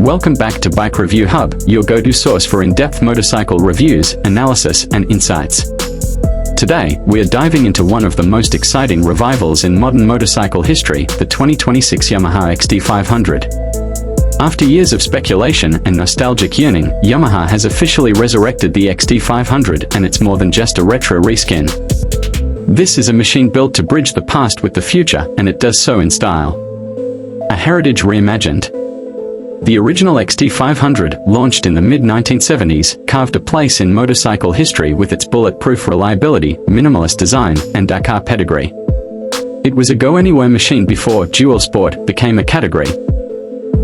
Welcome back to Bike Review Hub, your go-to source for in-depth motorcycle reviews, analysis, and insights. Today, we are diving into one of the most exciting revivals in modern motorcycle history, the 2026 Yamaha XT500. After years of speculation and nostalgic yearning, Yamaha has officially resurrected the XT500, and it's more than just a retro reskin. This is a machine built to bridge the past with the future, and it does so in style. A heritage reimagined. The original XT500, launched in the mid-1970s, carved a place in motorcycle history with its bulletproof reliability, minimalist design, and Dakar pedigree. It was a go-anywhere machine before dual sport became a category.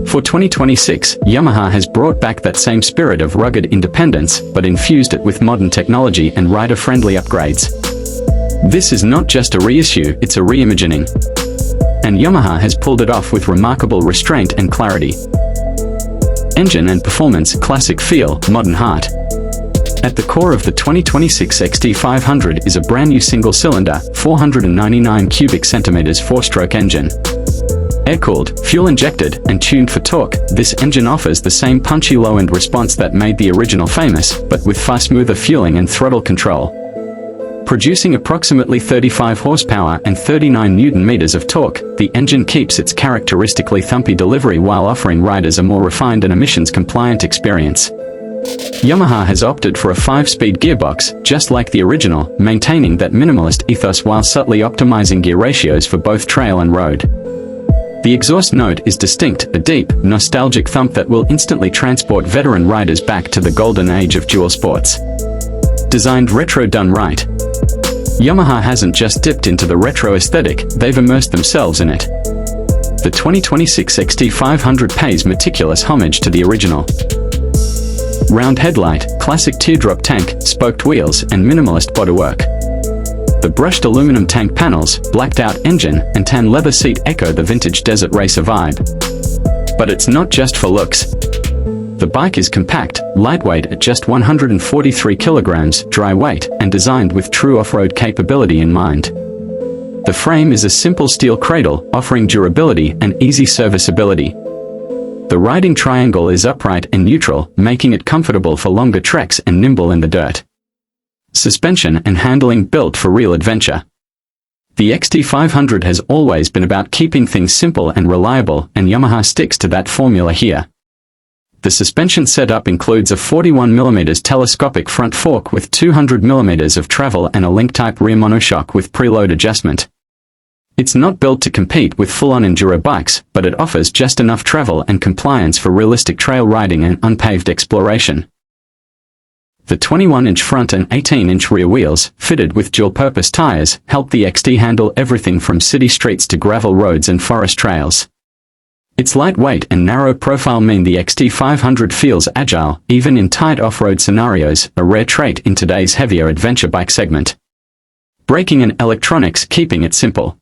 For 2026, Yamaha has brought back that same spirit of rugged independence, but infused it with modern technology and rider-friendly upgrades. This is not just a reissue, it's a reimagining. And Yamaha has pulled it off with remarkable restraint and clarity. Engine and performance, classic feel, modern heart. At the core of the 2026 XT500 is a brand new single-cylinder, 499 cubic centimeters four-stroke engine. Air-cooled, fuel-injected, and tuned for torque, this engine offers the same punchy low-end response that made the original famous, but with far smoother fueling and throttle control. Producing approximately 35 horsepower and 39 Newton-meters of torque, the engine keeps its characteristically thumpy delivery while offering riders a more refined and emissions-compliant experience. Yamaha has opted for a 5-speed gearbox, just like the original, maintaining that minimalist ethos while subtly optimizing gear ratios for both trail and road. The exhaust note is distinct, a deep, nostalgic thump that will instantly transport veteran riders back to the golden age of dual sports. Designed retro done right. Yamaha hasn't just dipped into the retro aesthetic, they've immersed themselves in it. The 2026 XT500 pays meticulous homage to the original. Round headlight, classic teardrop tank, spoked wheels, and minimalist bodywork. The brushed aluminum tank panels, blacked-out engine, and tan leather seat echo the vintage desert racer vibe. But it's not just for looks. The bike is compact, lightweight at just 143 kilograms, dry weight, and designed with true off-road capability in mind. The frame is a simple steel cradle, offering durability and easy serviceability. The riding triangle is upright and neutral, making it comfortable for longer treks and nimble in the dirt. Suspension and handling built for real adventure. The XT500 has always been about keeping things simple and reliable, and Yamaha sticks to that formula here. The suspension setup includes a 41mm telescopic front fork with 200mm of travel and a link-type rear monoshock with preload adjustment. It's not built to compete with full-on enduro bikes, but it offers just enough travel and compliance for realistic trail riding and unpaved exploration. The 21-inch front and 18-inch rear wheels, fitted with dual-purpose tires, help the XT handle everything from city streets to gravel roads and forest trails. Its lightweight and narrow profile mean the XT500 feels agile, even in tight off-road scenarios, a rare trait in today's heavier adventure bike segment. Braking and electronics keeping it simple.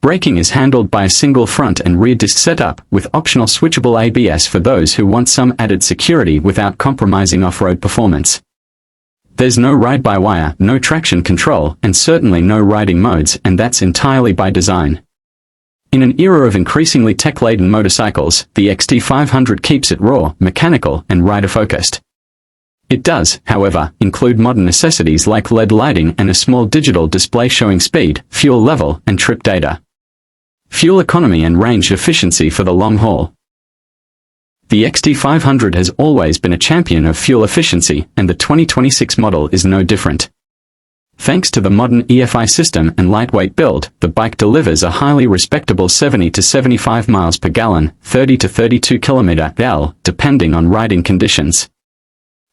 Braking is handled by a single front and rear disc setup, with optional switchable ABS for those who want some added security without compromising off-road performance. There's no ride-by-wire, no traction control, and certainly no riding modes, and that's entirely by design. In an era of increasingly tech-laden motorcycles, the XT500 keeps it raw, mechanical, and rider-focused. It does, however, include modern necessities like LED lighting and a small digital display showing speed, fuel level, and trip data. Fuel economy and range efficiency for the long haul. The XT500 has always been a champion of fuel efficiency, and the 2026 model is no different. Thanks to the modern EFI system and lightweight build, the bike delivers a highly respectable 70 to 75 miles per gallon, 30 to 32 km/h, depending on riding conditions.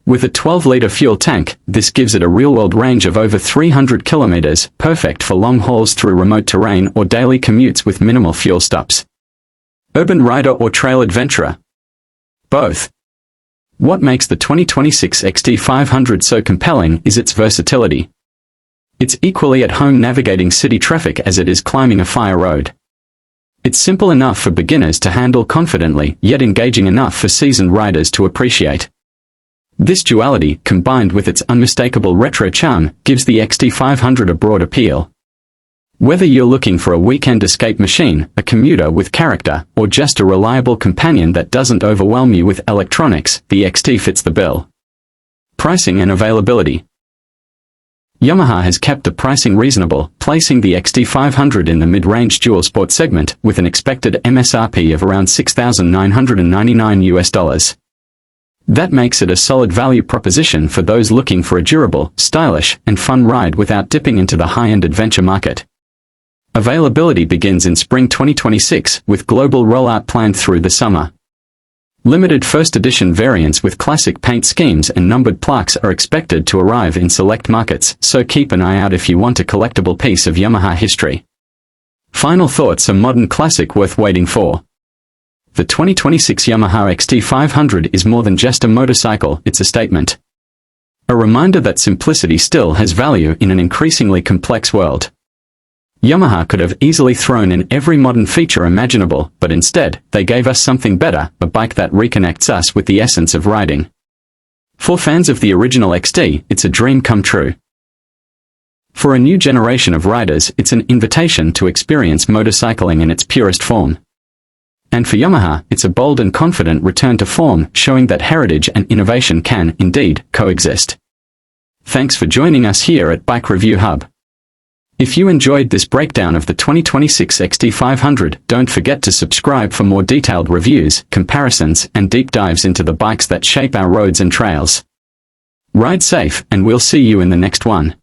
With a 12-liter fuel tank, this gives it a real-world range of over 300 kilometers, perfect for long hauls through remote terrain or daily commutes with minimal fuel stops. Urban rider or trail adventurer? Both. What makes the 2026 XT500 so compelling is its versatility. It's equally at home navigating city traffic as it is climbing a fire road. It's simple enough for beginners to handle confidently, yet engaging enough for seasoned riders to appreciate. This duality, combined with its unmistakable retro charm, gives the XT500 a broad appeal. Whether you're looking for a weekend escape machine, a commuter with character, or just a reliable companion that doesn't overwhelm you with electronics, the XT fits the bill. Pricing and availability. Yamaha has kept the pricing reasonable, placing the XT500 in the mid-range dual sport segment with an expected MSRP of around $6,999 US. That makes it a solid value proposition for those looking for a durable, stylish, and fun ride without dipping into the high-end adventure market. Availability begins in spring 2026, with global rollout planned through the summer. Limited first edition variants with classic paint schemes and numbered plaques are expected to arrive in select markets, so keep an eye out if you want a collectible piece of Yamaha history. Final thoughts: a modern classic worth waiting for. The 2026 Yamaha XT500 is more than just a motorcycle, it's a statement. A reminder that simplicity still has value in an increasingly complex world. Yamaha could have easily thrown in every modern feature imaginable, but instead, they gave us something better, a bike that reconnects us with the essence of riding. For fans of the original XT, it's a dream come true. For a new generation of riders, it's an invitation to experience motorcycling in its purest form. And for Yamaha, it's a bold and confident return to form, showing that heritage and innovation can, indeed, coexist. Thanks for joining us here at Bike Review Hub. If you enjoyed this breakdown of the 2026 XT500, don't forget to subscribe for more detailed reviews, comparisons, and deep dives into the bikes that shape our roads and trails. Ride safe, and we'll see you in the next one.